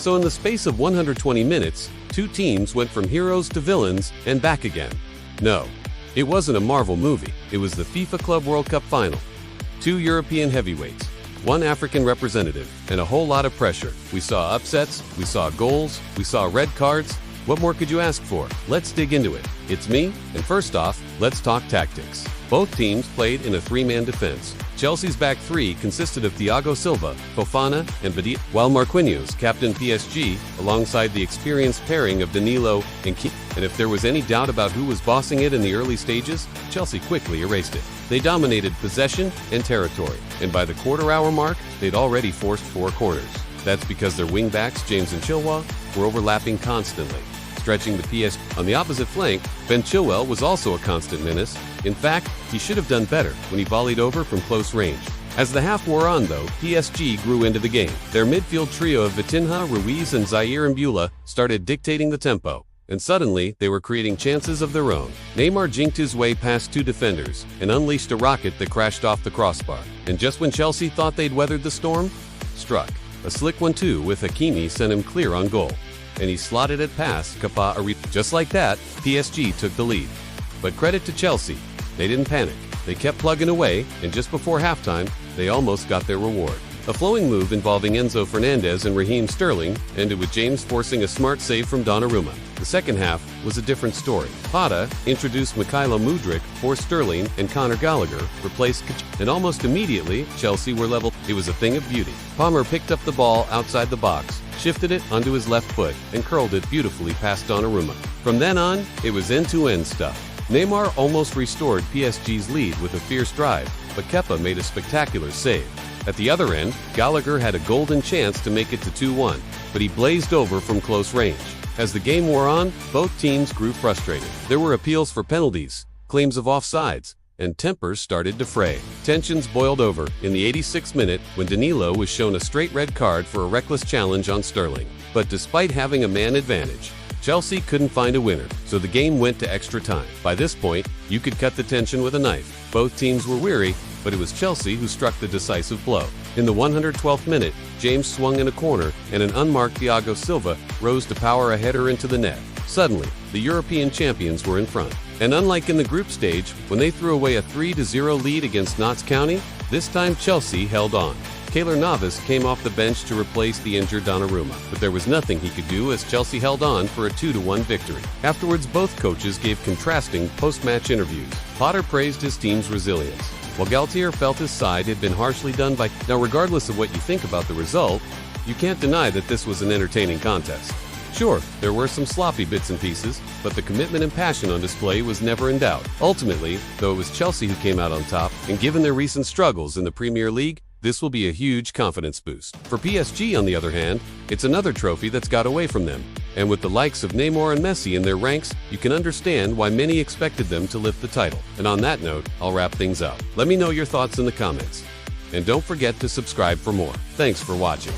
So in the space of 120 minutes, two teams went from heroes to villains and back again. No, it wasn't a Marvel movie. It was the FIFA Club World Cup final. Two European heavyweights, one African representative, and a whole lot of pressure. We saw upsets, we saw goals, we saw red cards. What more could you ask for? Let's dig into it. It's me, and first off, let's talk tactics. Both teams played in a three-man defense. Chelsea's back three consisted of Thiago Silva, Fofana, and Badia, while Marquinhos captained PSG alongside the experienced pairing of Danilo and Keane. And if there was any doubt about who was bossing it in the early stages, Chelsea quickly erased it. They dominated possession and territory, and by the quarter-hour mark, they'd already forced 4 corners. That's because their wing-backs, James and Chilwell, were overlapping constantly, stretching the PSG. On the opposite flank, Ben Chilwell was also a constant menace. In fact, he should have done better when he volleyed over from close range. As the half wore on, though, PSG grew into the game. Their midfield trio of Vitinha, Ruiz, and Zaire Mbula started dictating the tempo, and suddenly they were creating chances of their own. Neymar jinked his way past 2 defenders and unleashed a rocket that crashed off the crossbar. And just when Chelsea thought they'd weathered the storm, struck. A slick 1-2 with Hakimi sent him clear on goal, and he slotted it past Kepa Arrizabalaga. Just like that, PSG took the lead. But credit to Chelsea, they didn't panic. They kept plugging away, and just before halftime, they almost got their reward. A flowing move involving Enzo Fernandez and Raheem Sterling ended with James forcing a smart save from Donnarumma. The second half was a different story. Pata introduced Mykhailo Mudryk for Sterling, and Conor Gallagher replaced and almost immediately, Chelsea were level. It was a thing of beauty. Palmer picked up the ball outside the box, shifted it onto his left foot, and curled it beautifully past Donnarumma. From then on, it was end-to-end stuff. Neymar almost restored PSG's lead with a fierce drive, but Kepa made a spectacular save. At the other end, Gallagher had a golden chance to make it to 2-1, but he blazed over from close range. As the game wore on, both teams grew frustrated. There were appeals for penalties, claims of offsides, and tempers started to fray. Tensions boiled over in the 86th minute when Danilo was shown a straight red card for a reckless challenge on Sterling. But despite having a man advantage, Chelsea couldn't find a winner, so the game went to extra time. By this point, you could cut the tension with a knife. Both teams were weary, but it was Chelsea who struck the decisive blow. In the 112th minute, James swung in a corner, and an unmarked Thiago Silva rose to power a header into the net. Suddenly, the European champions were in front. And unlike in the group stage, when they threw away a 3-0 lead against Notts County, this time Chelsea held on. Keylor Navas came off the bench to replace the injured Donnarumma, but there was nothing he could do as Chelsea held on for a 2-1 victory. Afterwards, both coaches gave contrasting post-match interviews. Potter praised his team's resilience, while Galtier felt his side had been harshly done by. Now, regardless of what you think about the result, you can't deny that this was an entertaining contest. Sure, there were some sloppy bits and pieces, but the commitment and passion on display was never in doubt. Ultimately, though it was Chelsea who came out on top, and given their recent struggles in the Premier League, this will be a huge confidence boost. For PSG, on the other hand, it's another trophy that's got away from them. And with the likes of Neymar and Messi in their ranks, you can understand why many expected them to lift the title. And on that note, I'll wrap things up. Let me know your thoughts in the comments. And don't forget to subscribe for more. Thanks for watching.